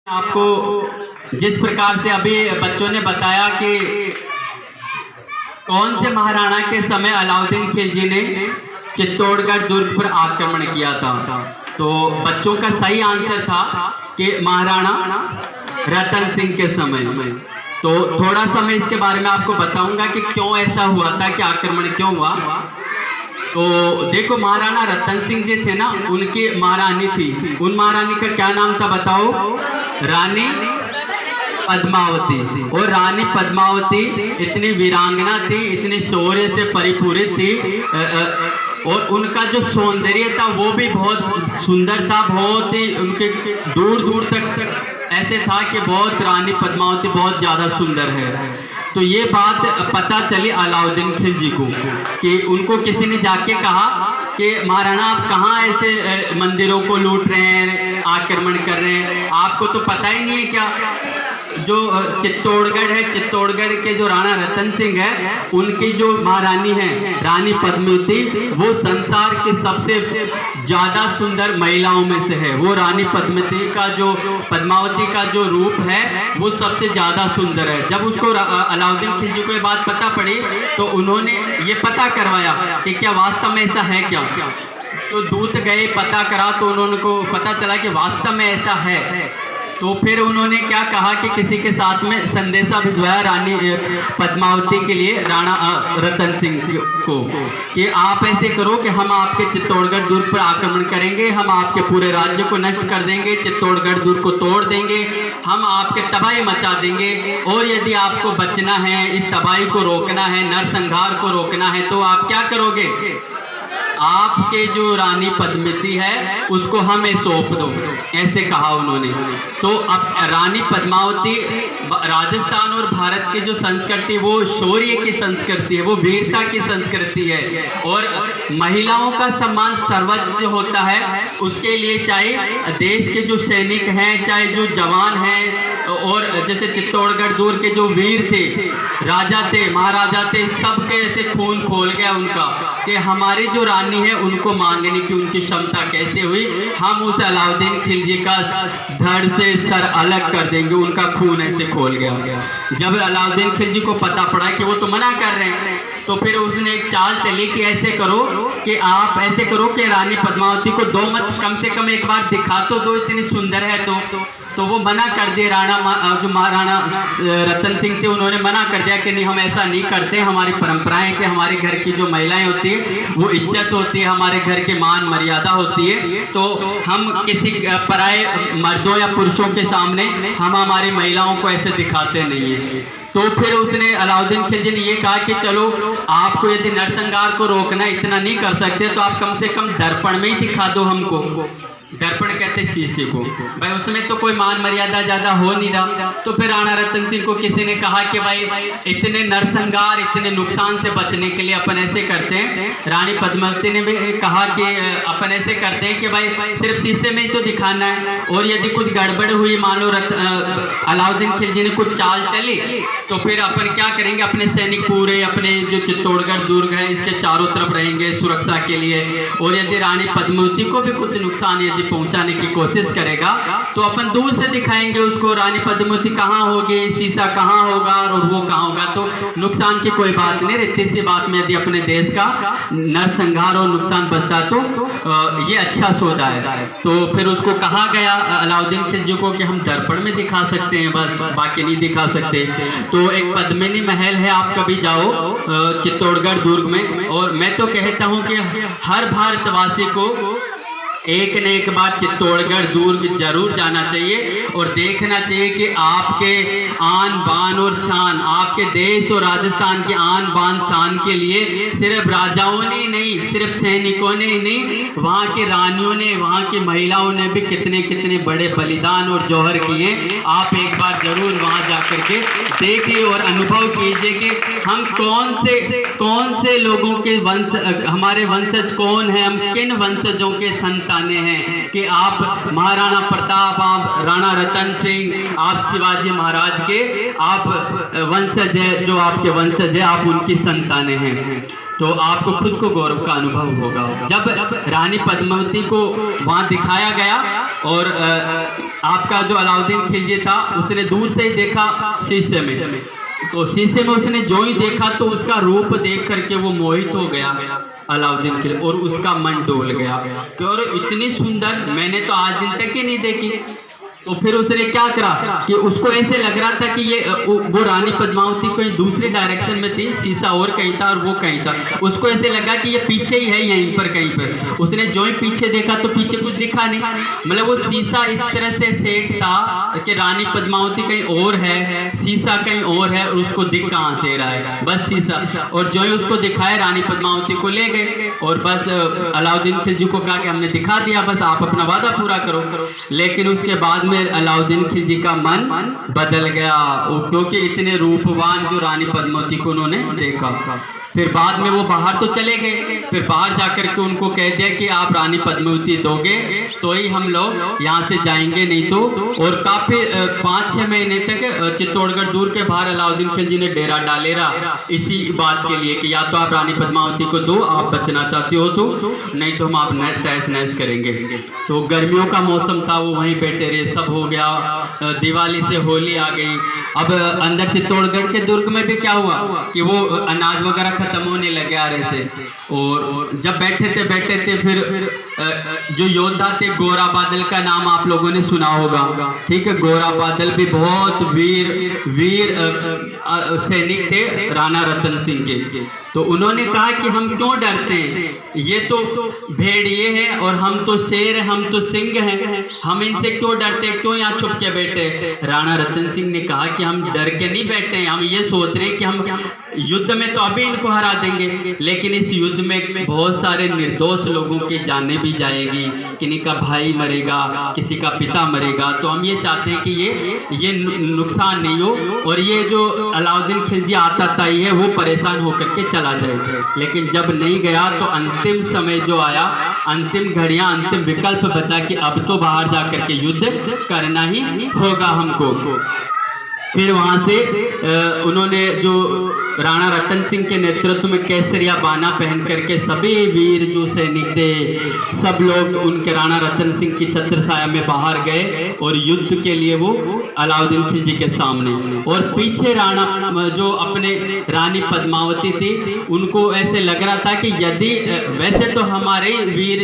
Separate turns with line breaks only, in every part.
आपको जिस प्रकार से अभी बच्चों ने बताया कि कौन से महाराणा के समय अलाउद्दीन खिलजी ने चित्तौड़गढ़ दुर्ग पर आक्रमण किया था, तो बच्चों का सही आंसर था कि महाराणा रतन सिंह के समय में। तो थोड़ा सा मैं इसके बारे में आपको बताऊंगा कि क्यों ऐसा हुआ था, कि आक्रमण क्यों हुआ। तो देखो, महाराणा रतन सिंह जी थे ना, उनकी महारानी थी। उन महारानी का क्या नाम था बताओ? रानी पद्मावती। और रानी पद्मावती इतनी वीरांगना थी, इतने शौर्य से परिपूरित थी, और उनका जो सौंदर्य था वो भी बहुत सुंदर था। बहुत ही उनके दूर दूर तक ऐसे था कि बहुत रानी पद्मावती बहुत ज़्यादा सुंदर है। तो ये बात पता चली अलाउद्दीन खिलजी को कि उनको किसी ने जाके कहा कि महाराणा आप कहाँ ऐसे मंदिरों को लूट रहे हैं, आक्रमण कर रहे हैं, आपको तो पता ही नहीं है क्या? जो चित्तौड़गढ़ है, चित्तौड़गढ़ के जो राणा रतन सिंह है, उनकी जो महारानी है रानी पद्मावती, वो संसार की सबसे ज़्यादा सुंदर महिलाओं में से है। वो रानी पद्मावती का जो रूप है वो सबसे ज़्यादा सुंदर है। जब उसको अलाउद्दीन खिलजी को ये बात पता पड़ी तो उन्होंने ये पता करवाया कि क्या वास्तव में ऐसा है क्या। तो दूत गए, पता करा, तो उन्होंने को पता चला कि वास्तव में ऐसा है। तो फिर उन्होंने क्या कहा कि किसी के साथ में संदेशा भिजवाया रानी पद्मावती के लिए, राणा रतन सिंह को, कि आप ऐसे करो कि हम आपके चित्तौड़गढ़ दुर्ग पर आक्रमण करेंगे, हम आपके पूरे राज्य को नष्ट कर देंगे, चित्तौड़गढ़ दुर्ग को तोड़ देंगे, हम आपके तबाही मचा देंगे, और यदि आपको बचना है, इस तबाही को रोकना है, नरसंहार को रोकना है, तो आप क्या करोगे? आपके जो रानी पद्मावती है उसको हमें सौंप दो, ऐसे कहा उन्होंने। तो अब रानी पद्मावती, राजस्थान और भारत की जो संस्कृति वो शौर्य की संस्कृति है, वो वीरता की संस्कृति है, और महिलाओं का सम्मान सर्वोच्च होता है। उसके लिए चाहे देश के जो सैनिक हैं, चाहे जो जवान हैं, और जैसे चित्तौड़गढ़ दुर्ग के जो वीर थे, राजा थे, महाराजा थे, सबके ऐसे खून खोल गया उनका कि हमारी जो रानी है उनको मांगने की उनकी क्षमता कैसे हुई, हम उस अलाउद्दीन खिलजी का धड़ से सर अलग कर देंगे। उनका खून ऐसे खोल गया। जब अलाउद्दीन खिलजी को पता पड़ा कि वो तो मना कर रहे हैं, तो फिर उसने एक चाल चली कि ऐसे करो कि आप ऐसे करो कि रानी पद्मावती को दो मत, कम से कम एक बार दिखा तो दो, इतनी सुंदर है। तो वो मना कर दिए। जो महाराणा रतन सिंह थे उन्होंने मना कर दिया कि नहीं, हम ऐसा नहीं करते, हमारी परंपराएं कि हमारे घर की जो महिलाएं होती है वो इज्जत होती है, हमारे घर के मान मर्यादा होती है, तो हम किसी पराए मर्दों या पुरुषों के सामने हम हमारी महिलाओं को ऐसे दिखाते नहीं है। तो फिर उसने अलाउद्दीन खिलजी ने ये कहा कि चलो, आपको यदि नरसंहार को रोकना इतना नहीं कर सकते तो आप कम से कम दर्पण में ही दिखा दो हमको। दर्पण कहते शीशे को। भाई उसमें तो कोई मान मर्यादा ज्यादा हो नहीं रहा। तो फिर राणा रतन सिंह को किसी ने कहा कि भाई इतने नरसंहार, इतने नुकसान से बचने के लिए अपन ऐसे करते हैं। रानी पद्मावती ने भी कहा कि अपन ऐसे करते हैं कि भाई सिर्फ शीशे में ही तो दिखाना है, और यदि कुछ गड़बड़ हुई, मान लो अलाउद्दीन खिलजी ने कुछ चाल चली, तो फिर अपन क्या करेंगे, अपने सैनिक पूरे अपने जो चित्तौड़गढ़ दुर्ग है इसके चारों तरफ रहेंगे सुरक्षा के लिए, और यदि रानी पद्मावती को भी कुछ नुकसान यदि पहुंचाने की कोशिश करेगा तो अपन दूर से दिखाएंगे उसको, रानी पद्मावती कहाँ होगी, शीशा कहाँ होगा और वो कहाँ होगा, तो नुकसान की कोई बात नहीं रहती। सी बात में यदि अपने देश का नरसंहार और नुकसान बचता तो ये अच्छा सौदा है। तो फिर उसको कहा गया अलाउद्दीन खिलजी को कि हम दर्पण में दिखा सकते हैं, बस बाकी नहीं दिखा सकते। तो एक पद्मिनी महल है, आप कभी जाओ चित्तौड़गढ़ दुर्ग में, और मैं तो कहता हूँ कि हर भारतवासी को एक न एक बार चित्तौड़गढ़ दुर्ग जरूर जाना चाहिए और देखना चाहिए कि आपके आन बान और शान, आपके देश और राजस्थान के आन बान शान के लिए सिर्फ राजाओं ने नहीं, सिर्फ सैनिकों ने नहीं, वहाँ की रानियों ने, वहाँ की महिलाओं ने भी कितने कितने बड़े बलिदान और जौहर किए। आप एक बार जरूर वहाँ जा करके देखिए और अनुभव कीजिए कि हम कौन से लोगों के वंश, हमारे वंशज कौन है, हम किन वंशजों के संतान संतानें हैं कि आप महाराणा प्रताप, आप राणा रतन सिंह, आप शिवाजी महाराज के आप वंशज है, जो आपके वंशज है आप उनकी संतानें हैं। तो आपको खुद को गौरव का अनुभव होगा। जब रानी पद्मावती को वहाँ दिखाया गया और आपका जो अलाउद्दीन खिलजी था उसने दूर से ही देखा शीशे में, तो शीशे में उसने जो ही देखा तो उसका रूप देख करके वो मोहित हो गया अलाउद्दीन खिलजी, और उसका मन डोल गया। तो और इतनी सुंदर मैंने तो आज दिन तक ही नहीं देखी। तो फिर उसने क्या करा कि उसको ऐसे लग रहा था कि ये वो रानी पद्मावती कहीं दूसरी डायरेक्शन में थी, शीशा और कहीं था और वो कहीं था। उसको ऐसे लगा कि ये पीछे ही है, यहीं पर कहीं पर। उसने जो ही पीछे देखा तो पीछे कुछ दिखा नहीं, मतलब वो शीशा इस तरह से सेट था कि रानी पद्मावती कहीं और है, शीशा कहीं और है, और उसको दिख कहाँ से रहा है, बस शीशा। और जो ही उसको दिखाया रानी पद्मावती को ले गए और बस अलाउद्दीन खिलजी को कहा कि हमने दिखा दिया, बस आप अपना वादा पूरा करो। लेकिन उसके बाद में अलाउद्दीन खिलजी का मन बदल गया, क्योंकि इतने रूपवान जो रानी पद्मावती को उन्होंने देखा। फिर बाद में वो बाहर तो चले गए, फिर बाहर जाकर के उनको कह दिया कि आप रानी पद्मावती दोगे तो ही हम लोग यहाँ से जाएंगे, नहीं तो। और काफ़ी 5-6 महीने तक चित्तौड़गढ़ दूर के बाहर अलाउद्दीन खिलजी ने डेरा डाले रहा, इसी बात के लिए कि या तो आप रानी पद्मावती को दो, आप बचना चाहते हो तो, नहीं तो हम आप तहस नहस करेंगे। तो गर्मियों का मौसम था, वो वहीं बैठे रहे, सब हो गया। दिवाली से होली आ गई। अब अंदर चित्तौड़गढ़ के दुर्ग में भी क्या हुआ कि वो अनाज वगैरह खत्म होने लगे आ रहे थे, और जब बैठे थे फिर जो योद्धा थे, गोरा बादल का नाम आप लोगों ने सुना होगा, ठीक है। गोरा बादल भी बहुत वीर सैनिक थे राणा रतन सिंह के। तो उन्होंने कहा कि हम क्यों डरते हैं, ये तो भेड़िए हैं और हम तो शेर हैं, हम तो सिंह हैं, हम इनसे क्यों डरते हैं, क्यों यहाँ छुप के बैठे। राणा रतन सिंह ने कहा कि हम डर के नहीं बैठे हैं, हम ये सोच रहे हैं कि हम युद्ध में तो अभी इनको हरा देंगे, लेकिन इस युद्ध में बहुत सारे निर्दोष लोगों की जानें भी जाएगी, किसी का भाई मरेगा, किसी का पिता मरेगा। तो हम ये चाहते हैं कि ये नुकसान नहीं हो, और ये जो अलाउद्दीन खिलजी आता था ये वो परेशान होकर के चला जाए। लेकिन जब नहीं गया तो अंतिम समय जो आया, अंतिम घड़ियां, अंतिम विकल्प बचा कि अब तो बाहर जाकर के युद्ध करना ही होगा हमको। फिर वहाँ से उन्होंने जो राणा रतन सिंह के नेतृत्व में केसरिया बाना पहन करके सभी वीर जो सैनिक थे सब लोग उनके राणा रतन सिंह की छत्र छाया में बाहर गए और युद्ध के लिए वो अलाउद्दीन खिलजी के सामने। और पीछे राणा जो अपने रानी पद्मावती थी उनको ऐसे लग रहा था कि यदि वैसे तो हमारे वीर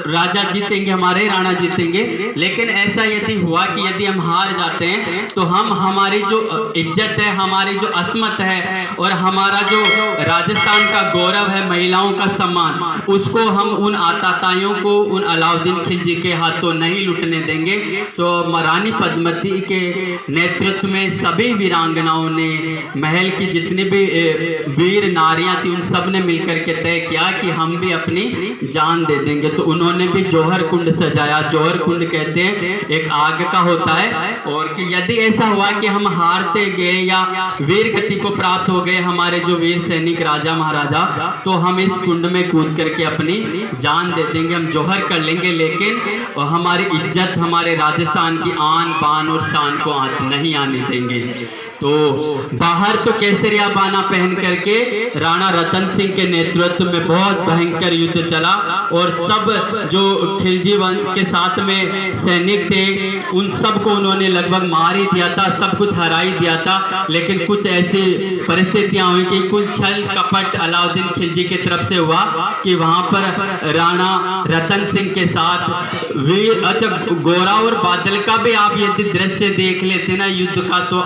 राजा जीतेंगे, हमारे राणा जीतेंगे, लेकिन ऐसा यदि हुआ कि यदि हम हार जाते हैं तो हम हमारी जो इज्जत है, हमारी जो अस्मत है और हमारा जो राजस्थान का गौरव है, महिलाओं का सम्मान, उसको हम उन आताताइयों को, उन अलाउद्दीन खिलजी के हाथों नहीं लुटने देंगे। तो रानी पद्मावती के नेतृत्व में सभी वीरांगनाओं ने, महल की जितनी भी वीर नारियां थी, उन सब ने मिलकर के तय किया कि हम भी अपनी जान दे देंगे। तो उन्होंने भी जौहर कुंड सजाया। जौहर कुंड कहते हैं एक आग का होता है, और कि यदि ऐसा हुआ कि हम हारते गए या वीर गति को प्राप्त हो गए हमारे जो वीर सैनिक राजा महाराजा, तो हम इस कुंड में कूद करके अपनी जान दे देंगे, हम जौहर कर लेंगे, लेकिन हमारी इज्जत, हमारे राजस्थान की आन बान और शान को आंच नहीं आने देंगे। तो बाहर तो केसरिया बाना पहन करके राणा रतन सिंह के नेतृत्व में बहुत भयंकर युद्ध चला, और सब जो खिलजी वंश के साथ में सैनिक थे उन सबको उन्होंने लगभग मार ही दिया था, सब कुछ हरा ही दिया था। लेकिन कुछ ऐसी परिस्थितियां हुई कि कुछ छल कपट अलाउद्दीन खिलजी की तरफ से हुआ कि वहां पर राणा रतन सिंह के साथ वीर, अच्छा गोरा और बादल का भी आप यदि दृश्य देख लेते ना युद्ध का, तो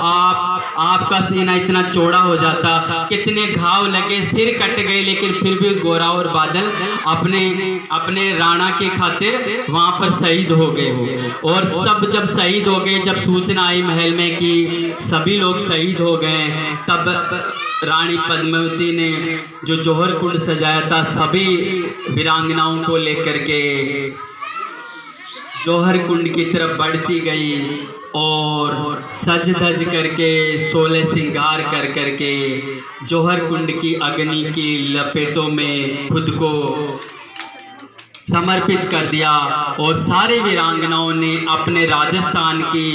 आपका सीना इतना चौड़ा हो जाता, कितने घाव लगे, सिर कट गए, लेकिन फिर भी गोरा और बादल अपने राणा के खातिर वहां पर शहीद हो गए हो। और सब जब शहीद हो गए, जब सूचना आई महल में कि सभी लोग शहीद हो गए, तब रानी पद्मावती ने जो जौहर कुंड सजाया था सभी वीरांगनाओं को लेकर के जौहर कुंड की तरफ बढ़ती गई और सज धज करके, सोलह श्रृंगार कर करके जौहर कुंड की अग्नि की लपेटों में खुद को समर्पित कर दिया और सारे वीरांगनाओं ने अपने राजस्थान की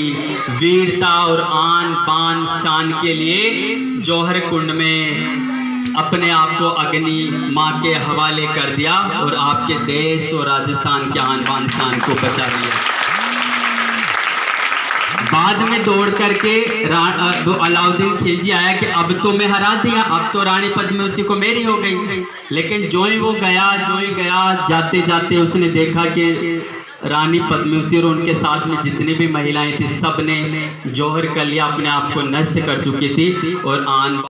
वीरता और आन बान शान के लिए जौहर कुंड में अपने आप को अग्नि माँ के हवाले कर दिया और आपके देश और राजस्थान के आन बान शान को बचा लिया। बाद में दौड़ करके अलाउद्दीन खिलजी आया कि अब तो मैं हरा दिया, अब तो रानी पद्मावती को मेरी हो गई। लेकिन जो ही वो गया जाते जाते उसने देखा कि रानी पद्मावती और उनके साथ में जितनी भी महिलाएं थी सब ने जौहर कर लिया, अपने आप को नष्ट कर चुकी थी और आन